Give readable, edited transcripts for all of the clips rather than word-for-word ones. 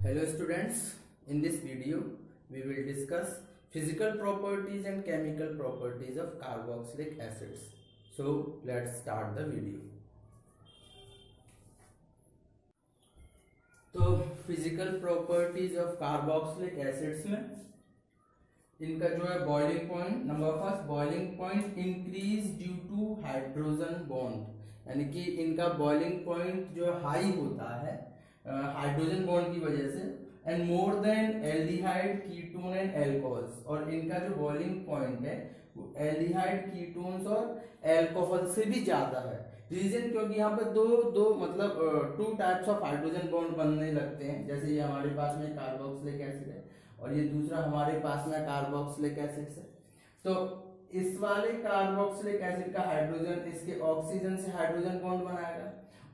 Hello students, in this video we will discuss physical properties and chemical properties of carboxylic acids. So let's start the video. तो physical properties of carboxylic acids में इनका जो है boiling point, number first boiling point increase due to hydrogen bond, यानी कि इनका boiling point जो high होता है हाइड्रोजन बॉन्ड की वजह से, and more than aldehyde ketone and alcohols, और इनका जो बॉइलिंग पॉइंट है वो एल्डिहाइड कीटोन्स और अल्कोहल से भी ज्यादा है। रीजन क्योंकि यहाँ पे दो मतलब two types of hydrogen bond बनने लगते हैं। जैसे ये हमारे पास में कार्बोक्सिलिक एसिड है और ये दूसरा हमारे पास में कार्बोक्सिलिक एसिड है। तो इस वाले कार्बोक्सिलिक एसिड का हाइड्रोजन इसके ऑक्सीजन से हाइड्रोजन बॉन्ड बनाएगा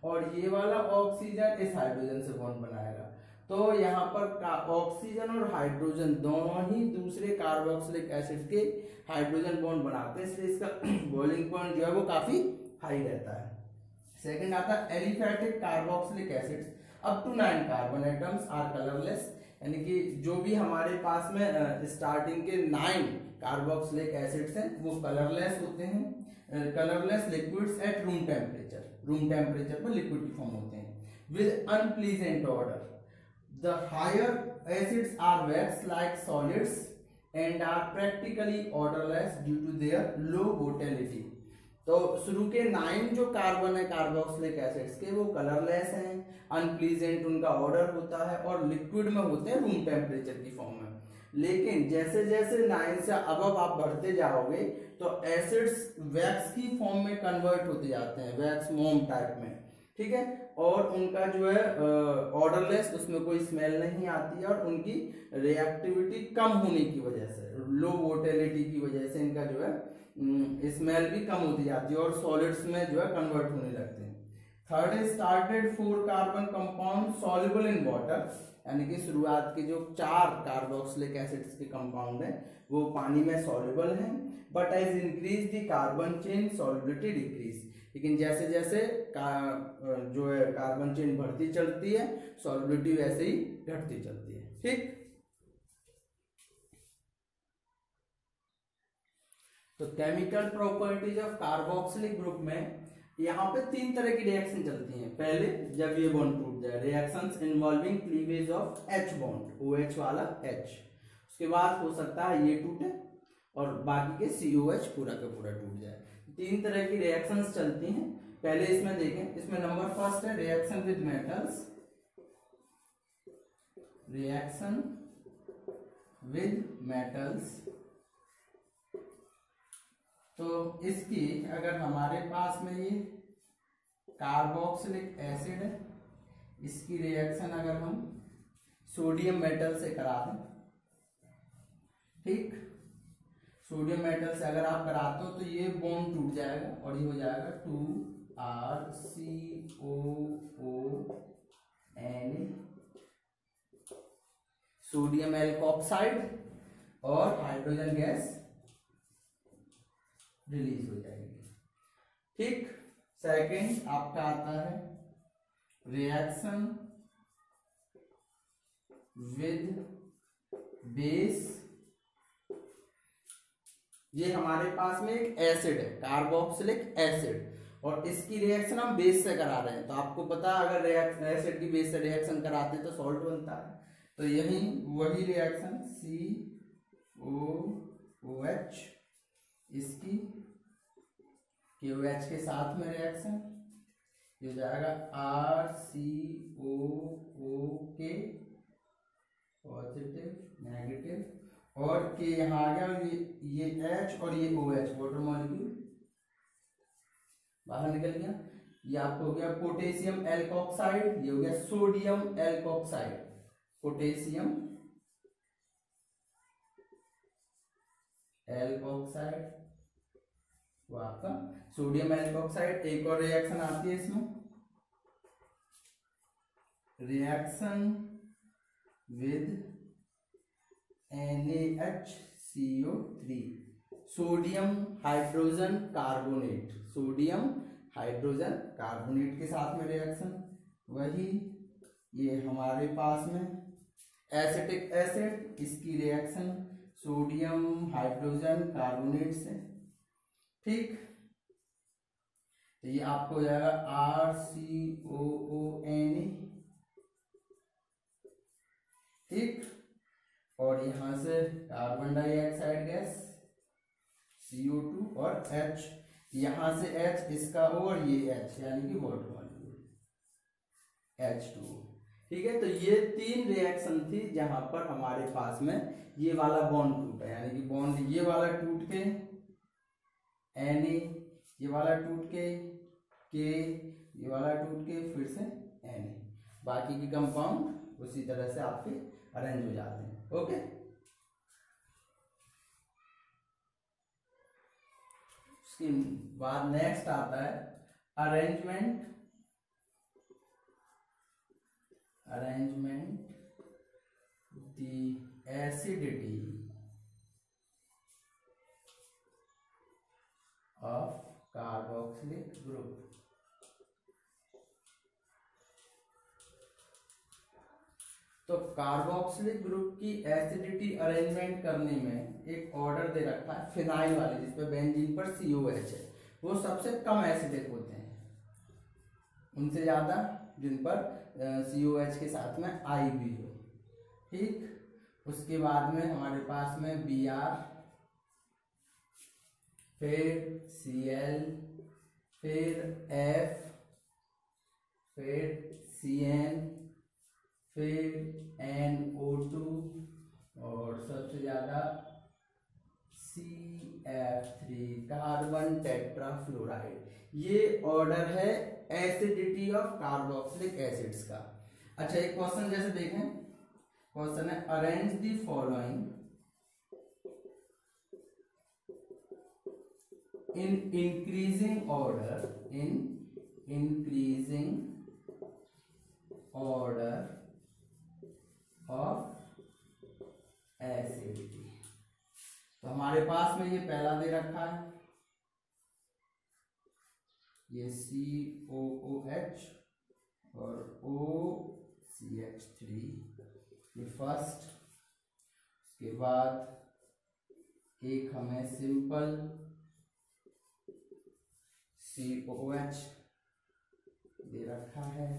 और ये वाला ऑक्सीजन इस हाइड्रोजन से बॉन्ड बनाएगा। तो यहाँ पर ऑक्सीजन और हाइड्रोजन दोनों ही दूसरे कार्बोक्सिलिक एसिड के हाइड्रोजन बॉन्ड बनाते हैं, इसलिए इसका बॉइलिंग पॉइंट जो है वो काफी हाई रहता है। सेकंड आता है aliphatic carboxylic acids up to 9 carbon atoms are colourless, यानी कि जो भी हमारे पास में स्टार्टिंग के 9 कार्बोक्सिलिक एसिड्स हैं वो कलरलेस होते हैं। Colourless liquids at room temperature पर लिक्विड की फॉर्म होते हैं with unpleasant odour. The higher acids are wax like solids and are practically odourless due to their low motility. तो शुरू के 9 जो कार्बन है कार्बोक्सिलिक एसिड्स के वो कलरलेस हैं, अनप्लीजेंट उनका ऑर्डर होता है और लिक्विड में होते हैं रूम टेम्परेचर की फॉर्म में। लेकिन जैसे जैसे 9 से अब आप बढ़ते जाओगे तो एसिड्स वैक्स की फॉर्म में कन्वर्ट होते जाते हैं, वैक्स मोम टाइप में, ठीक है। और उनका जो है ऑर्डरलेस, उसमें कोई स्मेल नहीं आती है और उनकी रिएक्टिविटी कम होने की वजह से, लो वोटेलिटी की वजह से इनका जो है स्मेल भी कम होती जाती है और सॉलिड्स में जो है कन्वर्ट होने लगते हैं। Third is started 4 carbon compound soluble in water, यानी कि शुरुआत के जो 4 कार्बोक्सिलिक एसिड्स के कंपाउंड है वो पानी में सॉल्युबल हैं, but as increase the carbon chain solubility decrease, लेकिन जैसे जैसे जो है कार्बन चेन बढ़ती चलती है सॉल्युबिलिटी वैसे ही घटती चलती है, ठीक। तो chemical properties of carboxylic group में यहाँ पे 3 तरह की रिएक्शन चलती हैं। पहले जब ये बॉन्ड टूट जाए, reactions involving cleavage of H bond, OH वाला H, उसके बाद हो सकता है ये टूटे और बाकी के COH पूरा का पूरा टूट जाए। 3 तरह की रिएक्शंस चलती हैं। पहले इसमें देखें, इसमें नंबर फर्स्ट है reaction with metals, reaction with metals. तो इसकी अगर हमारे पास में ये कार्बोक्सिलिक एसिड है, इसकी रिएक्शन अगर हम सोडियम मेटल से करा दें, ठीक, सोडियम मेटल से अगर आप कराते हो तो ये बॉन्ड टूट जाएगा और ये हो जाएगा 2RCOONA, सोडियम एल्कोक्साइड, और हाइड्रोजन गैस रिलीज हो जाएगी, ठीक। सेकंड आपका आता है रिएक्शन विद बेस। ये हमारे पास में एक एसिड है कार्बोक्सिलिक एसिड और इसकी रिएक्शन हम बेस से करा रहे हैं। तो आपको पता अगर एसिड की बेस से रिएक्शन कराते हैं तो सॉल्ट बनता है, तो यही वही रिएक्शन COOH, इसकी KOH के साथ में रिएक्शन ये हो जाएगा RCOOK पॉजिटिव नेगेटिव और के यहाँ आ गया, ये H और ये OH वाटर मॉलिक्यूल बाहर निकल गया। ये आपको हो गया पोटेशियम एल्कोक्साइड, ये हो गया सोडियम एल्कोक्साइड, पोटेशियम एल्कोक्साइड वो आपका सोडियम एल्कोक्साइड। एक और रिएक्शन आती है इसमें, reaction with NaHCO3, sodium hydrogen carbonate, sodium hydrogen carbonate के साथ में रिएक्शन, वही ये हमारे पास में एसिटिक एसिड, इसकी रिएक्शन सोडियम हाइड्रोजन कार्बोनेट से, ठीक। तो ये आपको हो जाएगा RCOONA, ठीक। और यहां से कार्बन डाइऑक्साइड गैस CO2 और H, यहां से H इसका O और ये H यानी कि वाटर मॉलिक्यूल H2O, ठीक है। तो ये 3 रिएक्शन थी जहां पर हमारे पास में ये वाला बॉन्ड टूटा, यानी कि बॉन्ड ये वाला टूट के Na, ये वाला टूट के K, ये वाला टूट के फिर से Na, बाकी के कंपाउंड उसी तरह से आपके अरेंज हो जाते हैं। ओके, उसके बाद नेक्स्ट आता है arrangement the acidity of carboxylic group. तो कार्बोक्सिलिक ग्रुप की एसिडिटी अरेंजमेंट करने में एक ऑर्डर दे रखा है फिनाइल वाले, जिसपे बेंजीन पर COH है, वो सबसे कम एसिडिक होते हैं, उनसे ज्यादा जिन पर COH के साथ में I भी हो, ठीक। उसके बाद में हमारे पास में Br, फिर Cl, फिर F, फिर Cn, फिर NO2 और सबसे ज्यादा CF3 कार्बन टेट्राफ्लोराइड। ये ऑर्डर है एसिडिटी ऑफ कार्बोक्सिलिक एसिड्स का। अच्छा, एक क्वेश्चन जैसे देखें, क्वेश्चन है arrange the following in increasing order of acidity। तो हमारे पास में ये पहला दे रखा है, ये COOH और OCH3, ये फर्स्ट। उसके बाद एक हमें सिंपल COOH दे रखा है,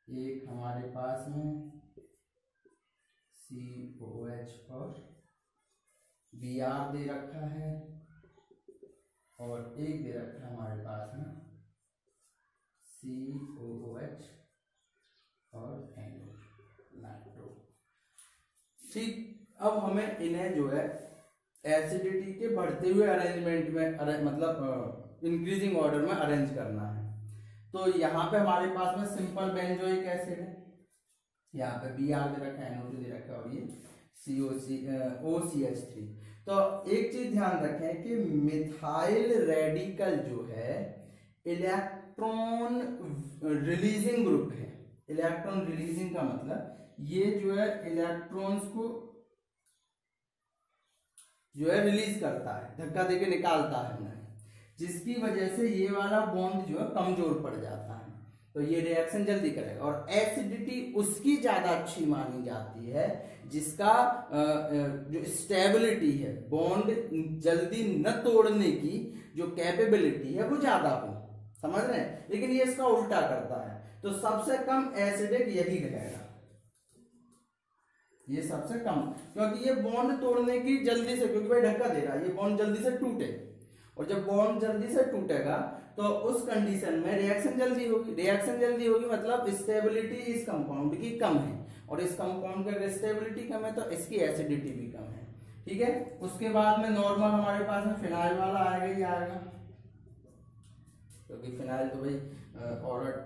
एक हमारे पास में COOH और Br दे रखा है, और एक दे रखा है हमारे पास में COOH और नाइट्रो, ठीक। अब हमें इन्हें जो है एसिडिटी के बढ़ते हुए अरेंजमेंट में मतलब इंक्रीजिंग ऑर्डर में अरेंज करना है। तो यहाँ पे हमारे पास में सिंपल बेंजोइक एसिड है, यहाँ पे Br दे रखा है, NO2 दे रखा है, और ये OCH3। तो एक चीज ध्यान रखें कि मिथाइल रेडिकल जो है इलेक्ट्रॉन रिलीजिंग ग्रुप है। इलेक्ट्रॉन रिलीजिंग का मतलब ये जो है इलेक्ट्रॉन्स को जो है रिलीज करता है, धक्का देके निकालता है उन्हें, जिसकी वजह से ये वाला बॉन्ड जो है कमजोर पड़ जाता है, तो ये रिएक्शन जल्दी करेगा। और एसिडिटी उसकी ज्यादा अच्छी मानी जाती है जिसका जो स्टेबिलिटी है, बॉन्ड जल्दी न तोड़ने की जो कैपेबिलिटी है वो ज्यादा हो, समझ रहे हैं। लेकिन ये इसका उल्टा करता है, तो सबसे कम एसिडिक यही रहेगा, ये सबसे कम, क्योंकि ये बॉन्ड तोड़ने की जल्दी से, क्योंकि भाई धक्का दे रहा है, ये बॉन्ड जल्दी से टूटे, और जब बॉन्ड जल्दी से टूटेगा तो उस कंडीशन में रिएक्शन जल्दी होगी। रिएक्शन जल्दी होगी मतलब स्टेबिलिटी इस कंपाउंड की कम है, और इस कंपाउंड का स्टेबिलिटी कम है तो इसकी एसिडिटी भी कम है, ठीक है। उसके बाद में नॉर्मल हमारे पास में फिनाइल वाला आएगा ही आएगा, क्योंकि फिनाइल तो भाई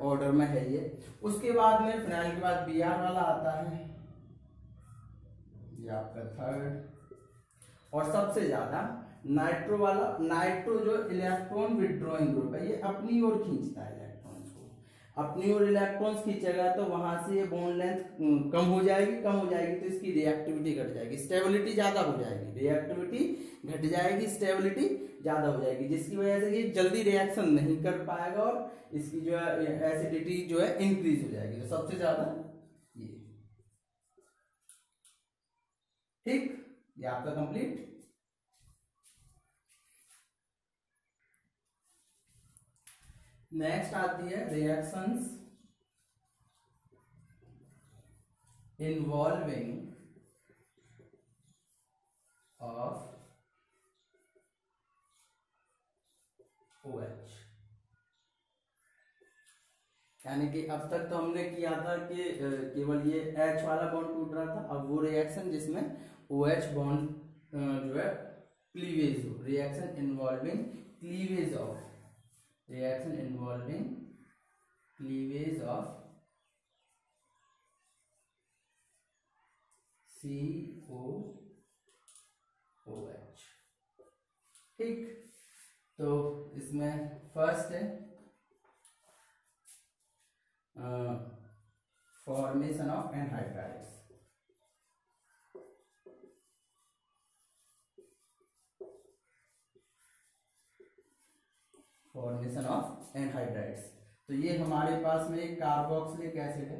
ऑर्डर में है ये। उसके बाद में फिनाइल के बाद Br वाला आता है, ये आपका थर्ड। और सबसे ज्यादा नाइट्रो वाला, नाइट्रो जो इलेक्ट्रॉन विड्रॉइंग ग्रुप है, ये अपनी ओर खींचता है इलेक्ट्रॉन्स को, अपनी ओर इलेक्ट्रॉन्स खींचेगा तो वहां से ये बॉन्ड लेंथ कम हो जाएगी तो इसकी रिएक्टिविटी घट जाएगी, स्टेबिलिटी ज्यादा हो जाएगी, रिएक्टिविटी घट जाएगी, स्टेबिलिटी ज्यादा हो जाएगी, जिसकी वजह से ये जल्दी रिएक्शन नहीं कर पाएगा और इसकी जो है एसिडिटी जो है इंक्रीज हो जाएगी। तो सबसे ज्यादा ये, ठीक, ये आपका कंप्लीट। नेक्स्ट आती है रिएक्शंस इन्वॉल्विंग ऑफ OH। यानी कि अब तक तो हमने किया था कि केवल ये H वाला बॉन्ड टूट रहा था, अब वो रिएक्शन जिसमें OH बॉन्ड जो है क्लीवेज हो, reaction involving cleavage of, reaction involving cleavage of COOH। ठीक, तो इसमें फर्स्ट है formation of anhydrides. Formation of anhydrides, तो ये हमारे पास में एक कार्बोक्सिलिक एसिड है,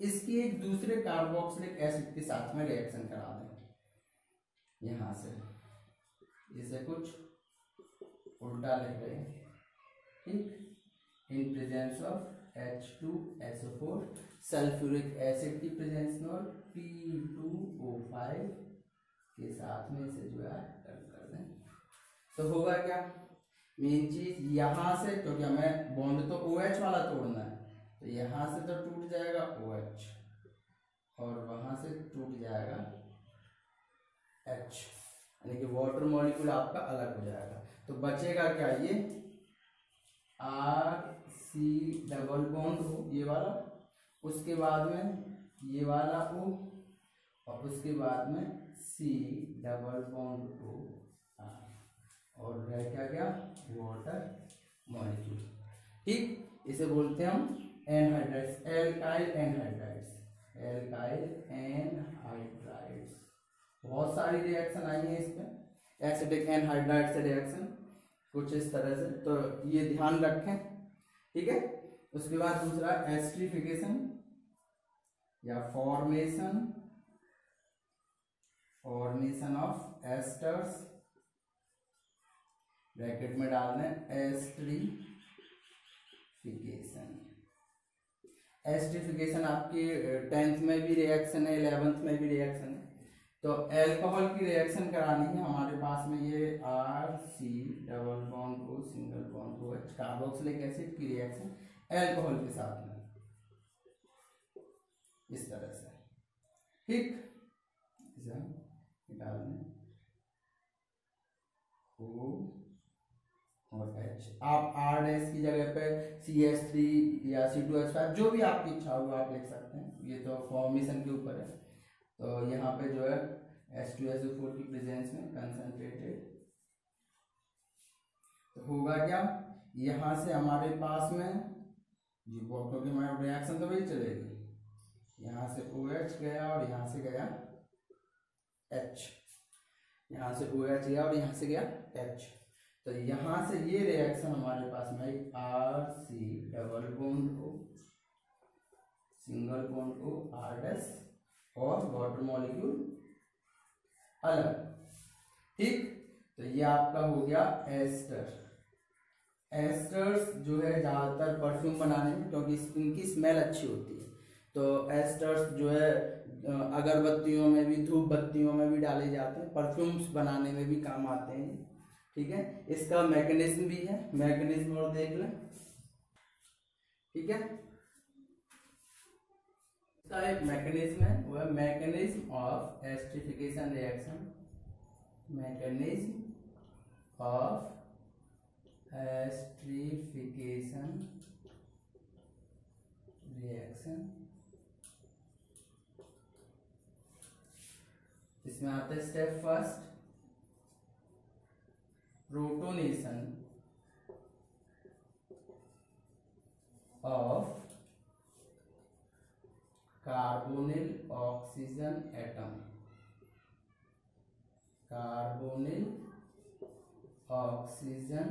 इसकी एक दूसरे कार्बोक्सिलिक एसिड के साथ में रिएक्शन करा दें। यहां से इसे कुछ उल्टा लिख रहे हैं, ठीक, in presence of H2SO4 sulphuric acid की प्रेजेंस में और P2O5 के साथ में इसे जो है कर दें, तो होगा क्या, मेन चीज यहां से, क्योंकि हमें बॉन्ड तो OH वाला तोड़ना है, तो यहां से तो टूट जाएगा OH और वहां से टूट जाएगा H, यानी कि वाटर मॉलिक्यूल आपका अलग हो जाएगा। तो बचेगा क्या, ये RC डबल बॉन्ड हो ये वाला, उसके बाद में ये वाला O और उसके बाद में C डबल बॉन्ड O और रह क्या गया वाटर मॉलिक्यूल। ठीक, इसे बोलते हैं हम anhydrides, alkyl anhydrides, alkyl anhydrides. बहुत सारी रिएक्शन आई है इसमें, एसिडिक एनहाइड्राइड से रिएक्शन कुछ इस तरह से, तो ये ध्यान रखें, ठीक है। उसके बाद दूसरा एस्टरिफिकेशन या फॉर्मेशन ऑफ एस्टर्स, ब्रैकेट में डालना है एस्टरिफिकेशन आपकी 10th में भी रिएक्शन है, 11th में भी रिएक्शन है। तो एल्कोहल की रिएक्शन करानी है हमारे पास में, ये RC double bond O single bond OH carboxylic acid की रिएक्शन एल्कोहल के साथ में इस तरह से, ठीक, इसे हम डालने O और H, आप R डैश की जगह पे CH3 या C2H5 जो भी आपकी इच्छा हो आप लिख सकते हैं, ये तो फॉर्मेशन के ऊपर है। तो यहाँ पे जो है H2SO4 की प्रेजेंस में कंसंट्रेटेड, तो होगा क्या, यहाँ से हमारे पास में जी क्योंकि हमारा रिएक्शन तो वही चलेगी, यहाँ से OH गया और यहाँ से गया H, यहाँ से OH गया और यहाँ से गया H, तो यहाँ से ये रिएक्शन हमारे पास में RC double bond O single bond O R dash और वाटर मॉलिक्यूल अलग, ठीक। तो ये आपका हो गया एस्टर। एस्टर्स जो है ज़्यादातर परफ्यूम बनाने में, क्योंकि इनकी स्मेल अच्छी होती है, तो एस्टर्स जो है अगरबत्तियों में भी, धूप बत्तियों में भी डाले जाते हैं, परफ्यूम्स बनाने में भी काम आते हैं, ठीक है। इसका मैकेनिज्म भी है, मैकेनिज्म और देख लें, ठीक है। इसका एक मैकेनिज्म है, वो है mechanism of esterification reaction, mechanism of esterification reaction. इसमें आता है step first, protonation of carbonyl oxygen atom, carbonyl oxygen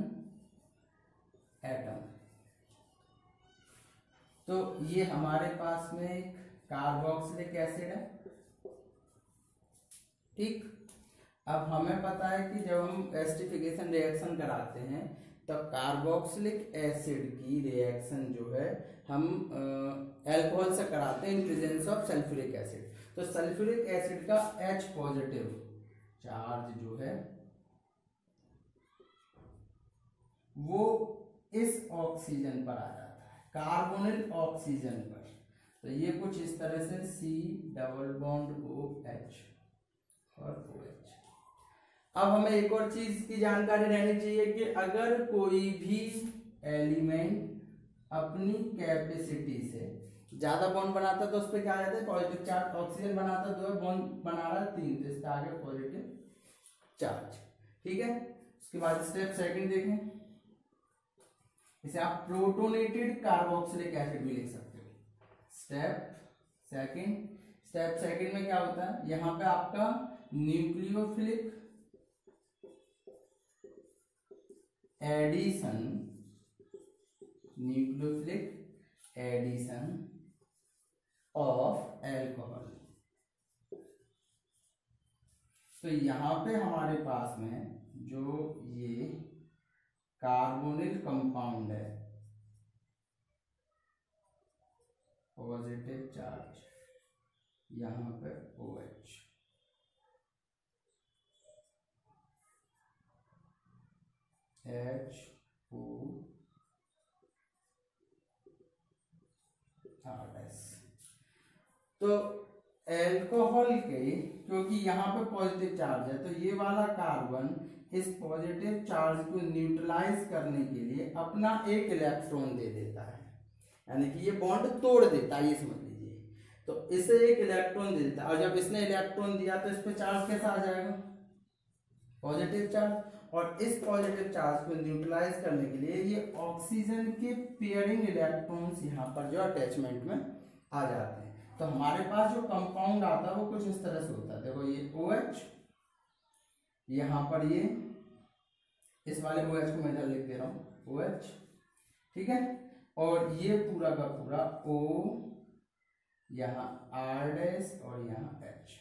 atom. तो ये हमारे पास में एक कार्बोक्सिलिक एसिड है, ठीक। अब हमें पता है कि जब हम एसिडिफिकेशन रिएक्शन कराते हैं तब कार्बोक्सिलिक एसिड की रिएक्शन जो है हम अल्कोहल से कराते हैं in presence of sulphuric acid. तो सल्फ्यूरिक एसिड का H पॉजिटिव चार्ज जो है वो इस ऑक्सीजन पर आ जाता है, कार्बोनिल ऑक्सीजन पर। तो ये कुछ इस तरह से C डबल बॉन्ड OH और OH। अब हमें एक और चीज की जानकारी रहनी चाहिए कि अगर कोई भी एलिमेंट अपनी कैपेसिटी से ज्यादा बॉन्ड बनाता है तो उस पर क्या आ जाता है पॉजिटिव चार्ज। ऑक्सीजन बनाता है 2 बॉन्ड बना रहा है 3, तो इसका आगे पॉजिटिव चार्ज, ठीक है। उसके बाद स्टेप सेकंड देखें, इसे आप प्रोटोनेटेड कार्बोक्सिलिक एसिड भी लिख सकते हो। स्टेप सेकंड में क्या होता है, यहां पे आपका न्यूक्लियोफिलिक एडिशन ऑफ एल्कोहल। तो यहां पे हमारे पास में जो ये कार्बोनिल कंपाउंड है पॉजिटिव चार्ज, यहां पे OH, H2RS। तो एल्कोहल के क्योंकि यहाँ पे पॉजिटिव चार्ज है तो ये वाला कार्बन इस पॉजिटिव चार्ज को न्यूट्रलाइज करने के लिए अपना एक इलेक्ट्रॉन दे देता है, यानी कि ये बॉन्ड तोड़ देता है, ये समझ लीजिए। तो इसे एक इलेक्ट्रॉन दे देता है और जब इसने इलेक्ट्रॉन दिया तो इस पे चार्ज कैसा आ जाएगा पॉजिटिव चार्ज। और इस पॉजिटिव चार्ज को न्यूट्रलाइज करने के लिए ये ऑक्सीजन के पेयरिंग इलेक्ट्रॉन्स यहाँ पर जो अटैचमेंट में आ जाते हैं। तो हमारे पास जो कंपाउंड आता है वो कुछ इस तरह से होता है, देखो ये OH, यहाँ पर ये इस वाले OH को मैं इधर लिख दे रहा हूँ OH, ठीक है। और ये पूरा का पूरा O, यहाँ R' और यहाँ H।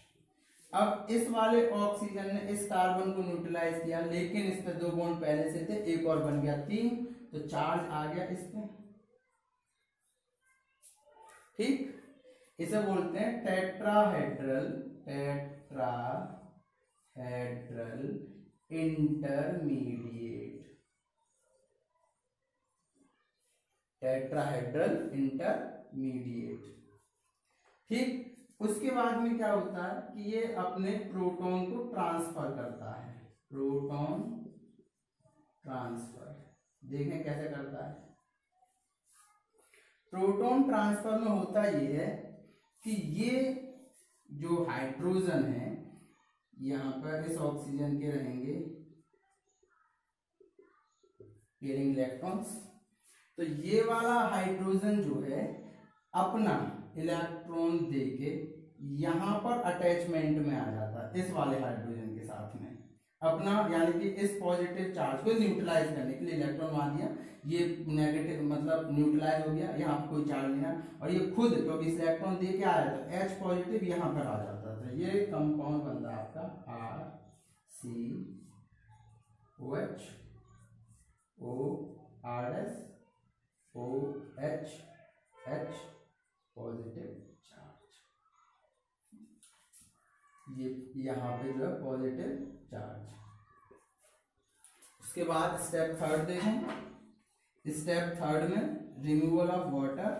अब इस वाले ऑक्सीजन ने इस कार्बन को न्यूट्रलाइज किया, लेकिन इस पे 2 बॉन्ड पहले से थे, एक और बन गया 3, तो चार्ज आ गया इस पे, ठीक। इसे बोलते हैं टेट्राहेड्रल इंटरमीडिएट, ठीक। उसके बाद में क्या होता है कि ये अपने प्रोटॉन को ट्रांसफर करता है, प्रोटॉन ट्रांसफर, देखें कैसे करता है। प्रोटॉन ट्रांसफर में होता ये है कि ये जो हाइड्रोजन है यहाँ पर इस ऑक्सीजन के रहेंगे पेयरिंग इलेक्ट्रॉन्स, तो ये वाला हाइड्रोजन जो है अपना इलेक्ट्रॉन देके यहाँ पर अटैचमेंट में आ जाता है इस वाले हाइड्रोजन के साथ में अपना, यानी कि इस पॉजिटिव चार्ज को न्यूट्रलाइज करने के लिए इलेक्ट्रॉन मार दिया, ये नेगेटिव मतलब न्यूट्रलाइज हो गया, यहाँ पर कोई चार्ज नहीं है, और ये खुद क्योंकि इस इलेक्ट्रॉन दे के आया तो H पॉजिटिव यहाँ पर आ जाता है। तो ये कंपाउंड बनता है आपका RCOH ORS OH H positive charge, ये यहाँ पे जो है पॉजिटिव चार्ज। उसके बाद स्टेप थर्ड देखें। स्टेप थर्ड में रिमूवल ऑफ वाटर,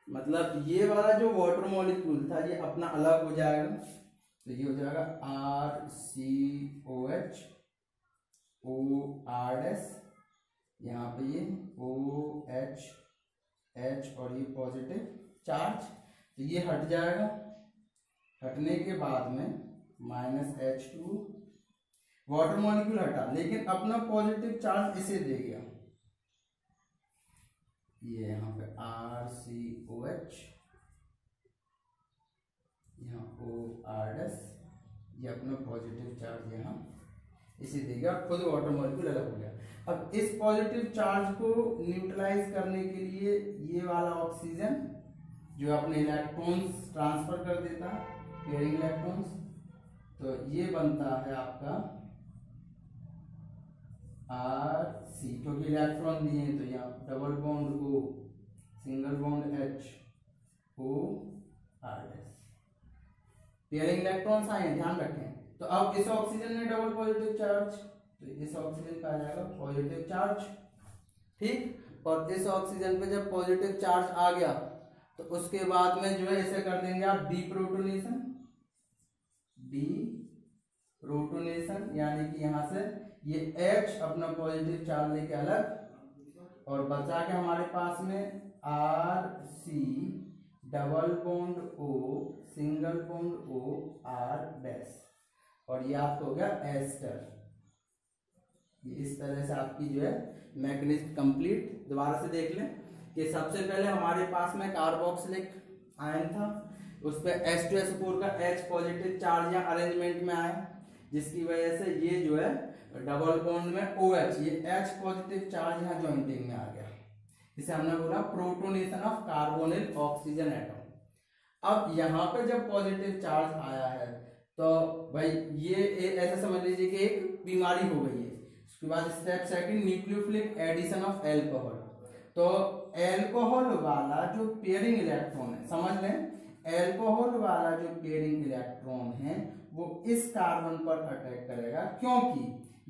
मतलब ये वाला जो वाटर मॉलिक्यूल था ये अपना अलग हो जाएगा, तो ये हो जाएगा RCOH ORS, यहाँ पे ये OH H और ये पॉजिटिव चार्ज, तो ये हट जाएगा। हटने के बाद में -H2 वाटर मॉलिक्यूल हटा, लेकिन अपना पॉजिटिव चार्ज इसे दे गया, ये यहाँ पे RCOH यहाँ ORS, ये अपना पॉजिटिव चार्ज यहाँ इसी तरीके और खुद वाटर मॉलिक्यूल अलग हो गया। अब इस पॉजिटिव चार्ज को न्यूट्रलाइज करने के लिए ये वाला ऑक्सीजन जो अपने इलेक्ट्रॉन्स ट्रांसफर कर देता है, पेयरिंग इलेक्ट्रॉन्स, तो ये बनता है आपका RC, क्योंकि इलेक्ट्रॉन दिए हैं तो यहाँ double bond O, single bond H, O R dash, pairing electrons आए हैं, ध्यान रखें। तो अब इस ऑक्सीजन में डबल पॉजिटिव चार्ज, तो इस ऑक्सीजन का आ जाएगा पॉजिटिव चार्ज, ठीक। और इस ऑक्सीजन पे जब पॉजिटिव चार्ज आ गया तो उसके बाद में जो है इसे कर देंगे आप डीप्रोटोनेशन, डीप्रोटोनेशन, यानी कि यहां से ये H अपना पॉजिटिव चार्ज लेके अलग, और बचा के हमारे पास में RC double bond O single bond O R dash, और ये आपको हो गया एस्टर। ये इस तरह से आपकी जो है मैकेनिज्म कंप्लीट। दोबारा से देख लें कि सबसे पहले हमारे पास में कार्बोक्सिलिक आयन था, उस पर H2SO4 का H पॉजिटिव चार्ज या अरेंजमेंट में आया, जिसकी वजह से ये जो है डबल बॉन्ड में OH, ये H पॉजिटिव चार्ज यहाँ ज्वाइंटिंग में आ गया, इसे हमने बोला protonation of carbonyl oxygen atom. अब यहाँ पे जब पॉजिटिव चार्ज आया है तो भाई ये ऐसा समझ लीजिए कि एक बीमारी हो गई है। उसके बाद step second, nucleophilic addition of alcohol. तो एल्कोहल वाला जो पेयरिंग इलेक्ट्रॉन है, समझ लें एल्कोहल वाला जो पेयरिंग इलेक्ट्रॉन है वो इस कार्बन पर अटैक करेगा, क्योंकि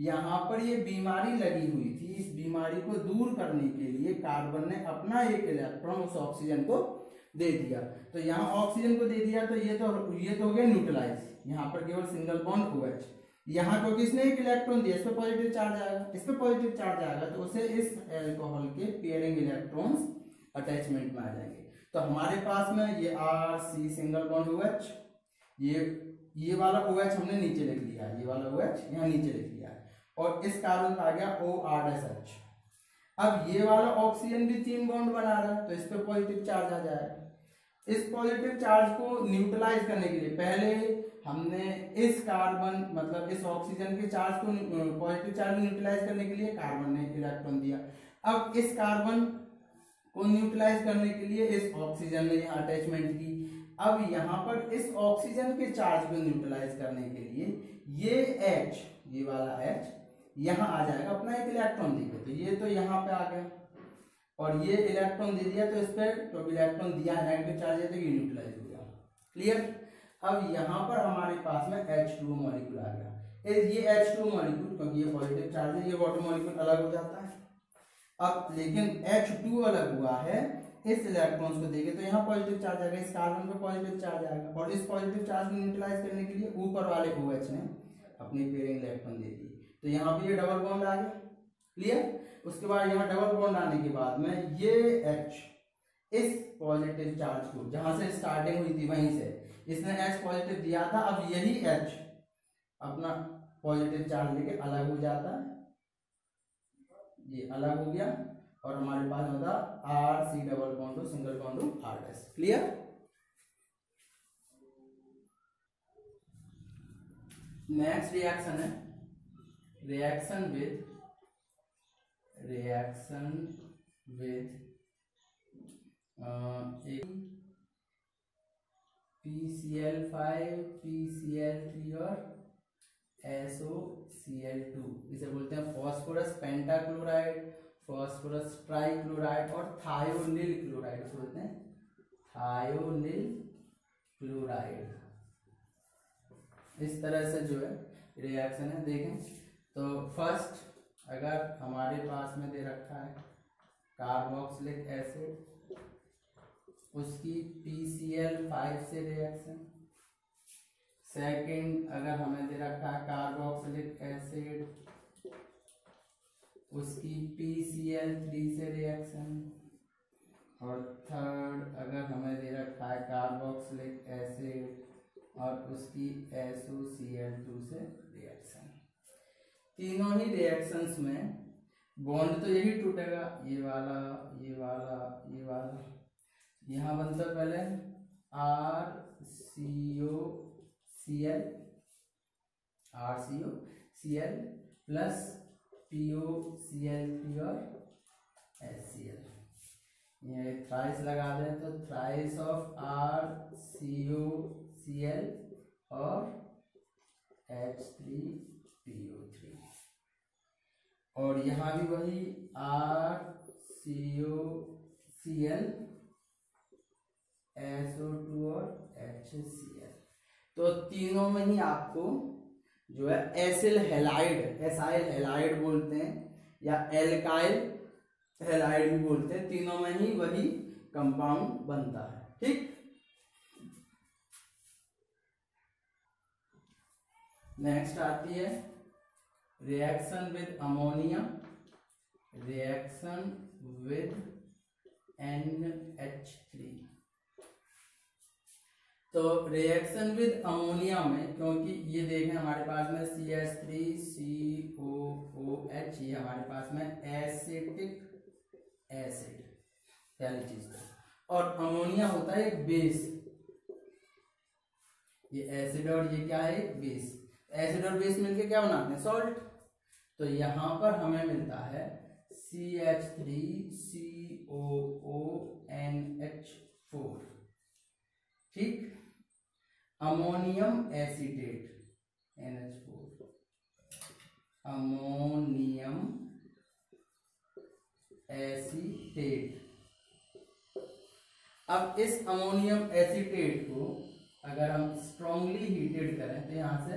यहाँ पर ये बीमारी लगी हुई थी। इस बीमारी को दूर करने के लिए कार्बन ने अपना एक इलेक्ट्रॉन उस ऑक्सीजन को दे दिया। तो यहाँ ऑक्सीजन को दे दिया तो ये तो हो गया न्यूट्रलाइज, यहाँ पर केवल सिंगल बॉन्ड OH। यहाँ क्योंकि इसने एक इलेक्ट्रॉन दिया, इस पर पॉजिटिव चार्ज आएगा, इस पर पॉजिटिव चार्ज आएगा, तो उसे इस एल्कोहल के पेयरिंग इलेक्ट्रॉन्स अटैचमेंट में आ जाएंगे। तो हमारे पास में ये RC सिंगल बॉन्ड OH, ये वाला OH हमने नीचे लिख लिया, ये वाला OH यहाँ नीचे लिख लिया, और इस कार्बन का आ गया OR-H। अब ये वाला ऑक्सीजन भी 3 बॉन्ड बना रहा है, तो इस पर पॉजिटिव चार्ज आ जाएगा। इस पॉजिटिव चार्ज को न्यूट्रलाइज करने के लिए पहले हमने इस कार्बन मतलब इस ऑक्सीजन के चार्ज को पॉजिटिव चार्ज को न्यूट्रलाइज करने के लिए कार्बन ने इलेक्ट्रॉन दिया। अब इस कार्बन को न्यूट्रलाइज करने के लिए इस ऑक्सीजन ने यहाँ अटैचमेंट की। अब यहाँ पर इस ऑक्सीजन के चार्ज को न्यूट्रलाइज करने के लिए ये H, ये वाला H यहाँ आ जाएगा, अपना एक इलेक्ट्रॉन देगा, तो ये तो यहाँ पे आ गया, और ये इलेक्ट्रॉन दे दिया तो इस पर तो इलेक्ट्रॉन दिया नेगेटिव चार्ज है तो ये न्यूट्रलाइज हो गया। क्लियर। अब यहाँ पर हमारे पास में H2O मॉलिक्यूल आ गया। ये H2O मॉलिक्यूल क्योंकि ये पॉजिटिव चार्ज है, ये वाटर मॉलिक्यूल अलग हो जाता है। अब लेकिन H2 अलग हुआ है, इस इलेक्ट्रॉन्स को देखे तो यहाँ पॉजिटिव चार्ज आएगा, इस कार्बन पे पॉजिटिव चार्ज आएगा, और इस पॉजिटिव चार्ज को न्यूट्रलाइज करने के लिए ऊपर वाले OH ने अपनी पेयरिंग इलेक्ट्रॉन दे दी, तो यहाँ पे ये डबल बॉन्ड आ गया। क्लियर। उसके बाद यहाँ डबल बॉन्ड आने के बाद में ये H इस पॉजिटिव चार्ज को जहां से स्टार्टिंग हुई थी वहीं से इसने H पॉजिटिव दिया था, अब यही H अपना पॉजिटिव चार्ज लेके अलग हो जाता है, ये अलग हो गया, और हमारे पास होता RC double bond single bond R dash. Clear. Next reaction है रिएक्शन विद PCl5 PCl3 और SOCl2, इसे बोलते हैं फॉस्फोरस पेंटाक्लोराइड, फॉस्फोरस ट्राइक्लोराइड और थायोनिल क्लोराइड, इसे बोलते हैं थायोनिल क्लोराइड। इस तरह से जो है रिएक्शन है। देखें तो फर्स्ट अगर हमारे पास में दे रखा है कार्बोक्सिलिक एसिड, उसकी PCl5 से रिएक्शन। सेकंड अगर हमें दे रखा है कार्बोक्सिलिक एसिड, उसकी PCl3 से रिएक्शन। और थर्ड अगर हमें दे रखा है कार्बोक्सिलिक एसिड और उसकी SOCl2 से रिएक्शन। तीनों ही रिएक्शंस में बॉन्ड तो यही टूटेगा, ये वाला ये वाला ये वाला। यहाँ बनता पहले RCOCl प्लस POCl3 और HCl। ये थ्राइस लगा दें तो थ्राइस ऑफ RCOCl और H3PO3, और यहाँ भी वही RCOCl SO2 और HCl। तो तीनों में ही आपको जो है एसिल हैलाइड, एसाइल हैलाइड बोलते हैं या एल्काइल हैलाइड भी बोलते हैं, तीनों में ही वही कंपाउंड बनता है। ठीक, नेक्स्ट आती है reaction with ammonia, reaction with NH3। तो रिएक्शन विद अमोनिया में, क्योंकि ये देखें हमारे पास में CH3COOH, ये हमारे पास में एसिटिक एसिड पहली चीज, और अमोनिया होता है एक बेस, ये एसिड और ये क्या है, एक बेस। एसिड और बेस मिलके क्या बनाते हैं, सॉल्ट। तो यहां पर हमें मिलता है CH3COONH4। ठीक, ammonium acetate NH4, ammonium acetate. अब इस अमोनियम एसीटेट को अगर हम स्ट्रांगली हीटेड करें तो यहां से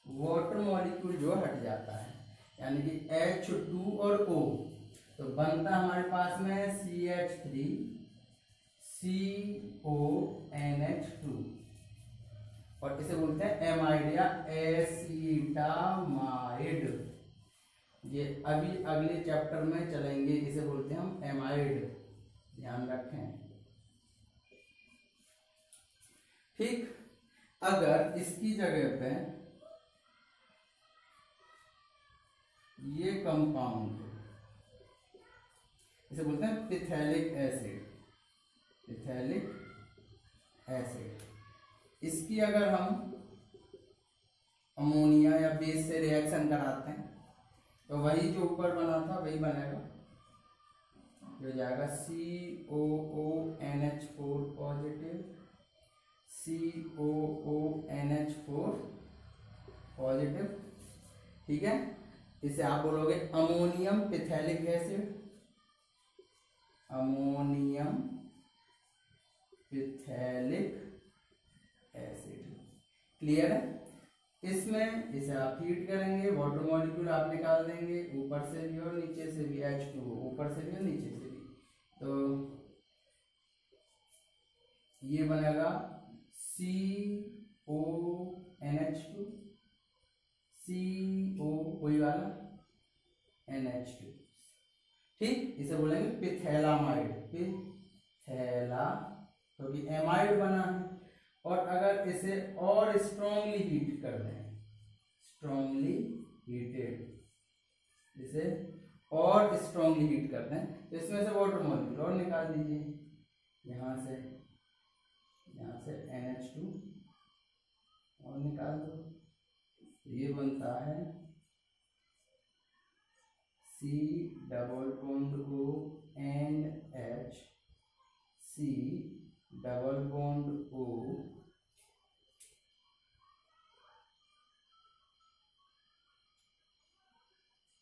वाटर मॉलिक्यूल जो हट जाता है, यानी कि H2 और O, तो बनता हमारे पास में CH3CONH2, और इसे बोलते हैं एमाइड या एसीटामाइड। ये अभी अगले चैप्टर में चलेंगे, इसे बोलते हैं हम एमाइड, ध्यान रखें। ठीक, अगर इसकी जगह पे ये कंपाउंड, इसे बोलते हैं पिथैलिक एसिड, पिथैलिक एसिड, इसकी अगर हम अमोनिया या बेस से रिएक्शन कराते हैं तो वही जो ऊपर बना था वही बनेगा, हो जाएगा COONH4 पॉजिटिव, COONH4 पॉजिटिव। ठीक है, इसे आप बोलोगे ammonium phthalic acid, ammonium phthalic acid. Clear है? इसमें इसे आप हीट करेंगे, वाटर मॉलिक्यूल आप निकाल देंगे, ऊपर से भी और नीचे से भी, H2O ऊपर से भी और नीचे से भी, तो ये बनेगा CONH2, CO वही वाला NH2। ठीक, इसे बोलेंगे पिथैलामाइड, पिथैला, क्योंकि एमाइड बना है। और अगर इसे और स्ट्रांगली हीट कर दें, स्ट्रांगली हीटेड, इसे और स्ट्रांगली हीट कर दें तो इसमें से वाटर मॉलिक्यूल और निकाल दीजिए, यहाँ से NH2 और निकाल दो, ये बनता है C double bond O and H, C double bond O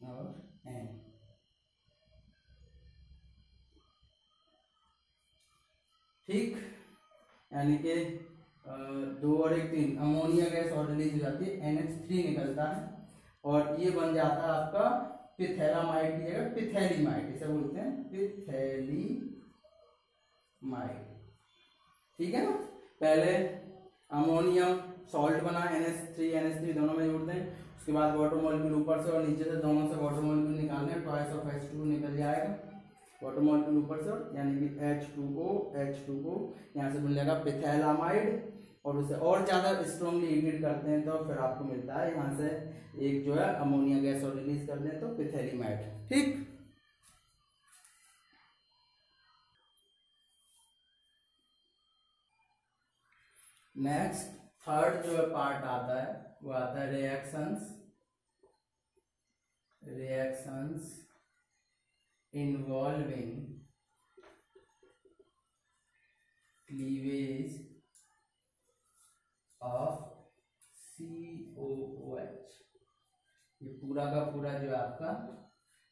और N। ठीक, यानी कि 2 और 1 3, अमोनिया गैस और रिलीज हो जाती है, NH3 निकलता है और ये बन जाता है आपका पिथैलामाइड की जगह पिथैलीमाइड, इसे बोलते हैं पिथैलीमाइड। ठीक है ना, पहले अमोनियम सॉल्ट बना, NH3 दोनों में जोड़ते हैं, उसके बाद वाटर मॉलिक्यूल ऊपर से और नीचे से दोनों से वाटर मॉलिक्यूल निकालने, ट्वाइस ऑफ H2 निकल जाएगा वाटर मॉलिक्यूल ऊपर से, यानी कि H2O यहाँ से बन जाएगा पिथैलामाइड, और उसे और ज़्यादा स्ट्रॉन्गली हीटेड करते हैं तो फिर आपको मिलता है यहाँ से एक जो है अमोनिया गैस और रिलीज करते हैं तो पिथैलीमाइड। ठीक, नेक्स्ट थर्ड जो पार्ट आता है वो आता है reactions reactions involving cleavage of COOH, ये पूरा का पूरा जो है आपका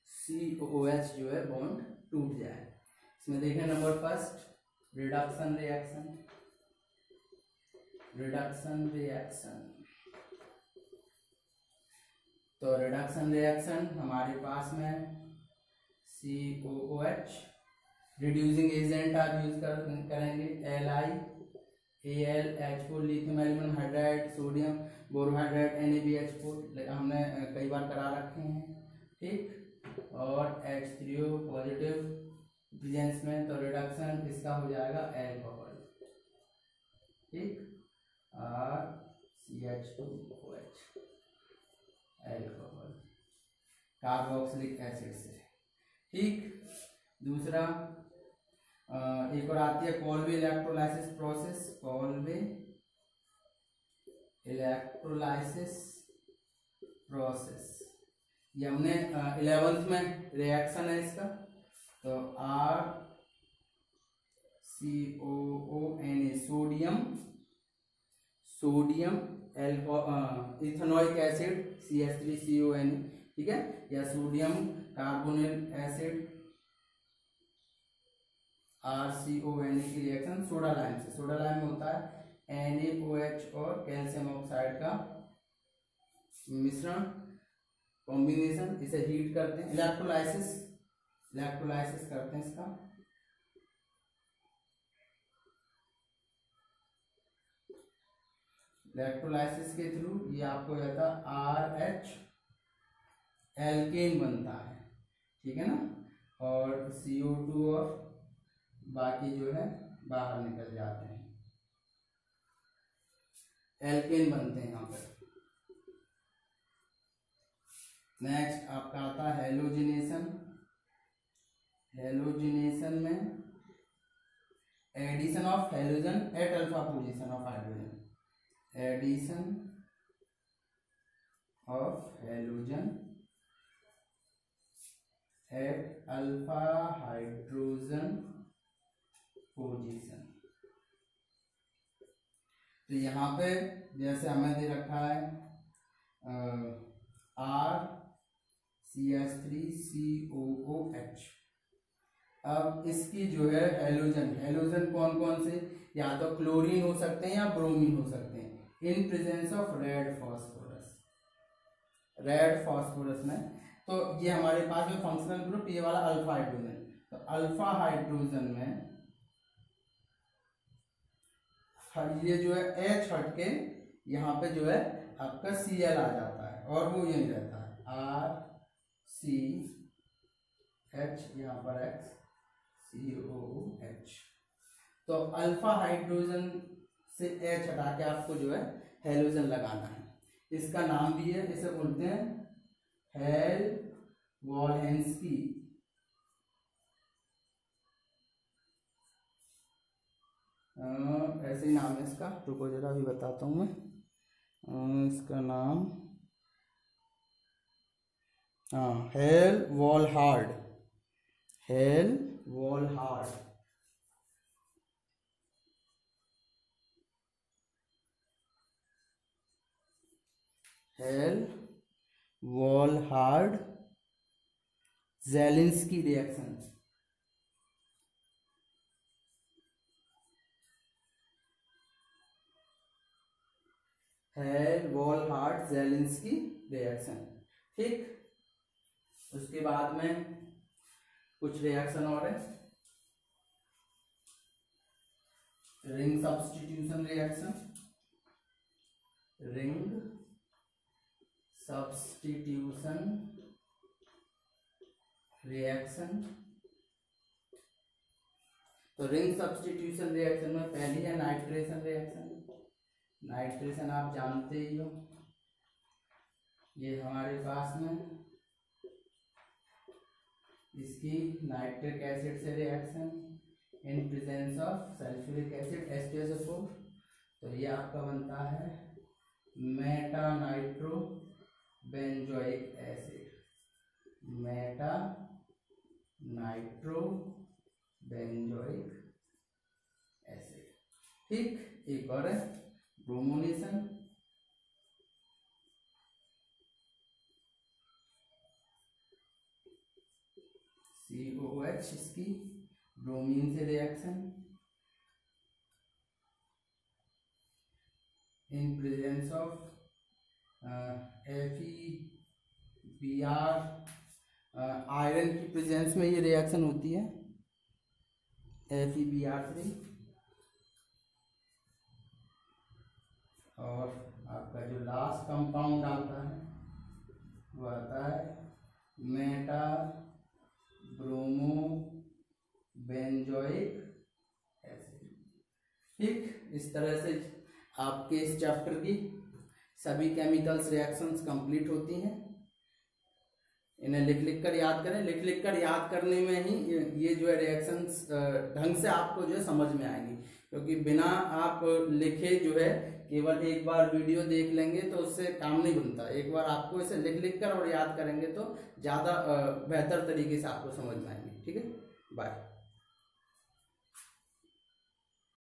COOH जो है बॉन्ड टूट जाए। इसमें देखें number first reduction reaction, reduction reaction. तो रिडक्शन रिएक्शन हमारे पास में COOH, रिड्यूसिंग एजेंट आप यूज करेंगे LiAlH4 lithium aluminium hydride, sodium borohydride NaBH4 हमने कई बार करा रखे हैं, ठीक। और H3O पॉजिटिव प्रेजेंस में, तो रिडक्शन इसका हो जाएगा अल्कोहल, ठीक, CH2OH अल्कोहल कार्बोक्सिलिक एसिड से, ठीक। दूसरा एक और आती है कॉल्वे इलेक्ट्रोलाइसिस प्रोसेस, कॉल्वे इलेक्ट्रोलाइसिस प्रोसेस, ये हमने 11th में रिएक्शन है इसका। तो RCOONA sodium ethanoic acid CH3CONA, ठीक है, या सोडियम कार्बोनिल एसिड RCONA की रिएक्शन सोडा लाइम से, सोडा लाइम होता है NaOH और कैल्शियम ऑक्साइड का मिश्रण कॉम्बिनेशन, इसे हीट करते हैं, इलेक्ट्रोलाइसिस करते हैं इसका। इलेक्ट्रोलाइसिस के थ्रू ये आपको जाता RH एल्केन बनता है, ठीक है ना, और CO2 और बाकी जो है बाहर निकल जाते हैं, एल्केन बनते हैं यहाँ पर। नेक्स्ट आपका आता है हेलोजिनेशन। हेलोजिनेशन में addition of halogen at alpha position of hydrogen, addition of halogen at alpha hydrogen position. तो यहाँ पे जैसे हमें दे रखा है RCH3COOH, अब इसकी जो है हेलोजन कौन कौन से, या तो क्लोरीन हो सकते हैं या ब्रोमीन हो सकते हैं, in presence of red phosphorus में। तो ये हमारे पास में फंक्शनल ग्रुप ये वाला अल्फा हाइड्रोजन, तो अल्फा हाइड्रोजन में ये जो है H हट के यहाँ पे जो है आपका Cl आ जाता है और वो यही रहता है RCH, यहाँ पर COOH। तो अल्फा हाइड्रोजन से H हटा के आपको जो है हेलोजन लगाना है। इसका नाम भी है, इसे बोलते हैं हेल-वॉल्हेंस्की, ऐसे ही नाम है इसका, रुको जरा भी बताता हूँ मैं। इसका नाम हेल-वॉल्हार्ड, हेल-वॉल्हार्ड ज़ेलिंस्की रिएक्शन, हेल-वॉल्हार्ड ज़ेलिंस्की रिएक्शन, ठीक। उसके बाद में कुछ रिएक्शन और है, रिंग सब्स्टिट्यूशन रिएक्शन, तो रिंग सब्स्टिट्यूशन रिएक्शन में पहली है नाइट्रेशन रिएक्शन। नाइट्रेशन आप जानते ही हो, ये हमारे पास में इसकी नाइट्रिक एसिड से reaction in presence of sulphuric acid H2SO4, तो ये आपका बनता है Meta nitro benzoic acid, Meta nitro benzoic acid. ठीक, एक और है ब्रोमोनेशन, COOH, इसकी ब्रोमीन से reaction in presence of FeBr, iron की प्रेजेंस में ये रिएक्शन होती है FeBr3। और आपका जो लास्ट कंपाउंड आता है वो आता है मेटा ब्रोमो बेंजोइक एसिड। ठीक, इस तरह से आपके इस चैप्टर की सभी केमिकल्स रिएक्शंस कंप्लीट होती हैं। इन्हें लिख लिख कर याद करें, लिख लिख कर याद करने में ही ये जो है रिएक्शंस ढंग से आपको जो है समझ में आएंगी, क्योंकि बिना आप लिखे जो है केवल एक बार वीडियो देख लेंगे तो उससे काम नहीं बनता। एक बार आपको इसे लिख लिख कर और याद करेंगे तो ज़्यादा बेहतर तरीके से आपको समझ में आएंगे। ठीक है, बाय।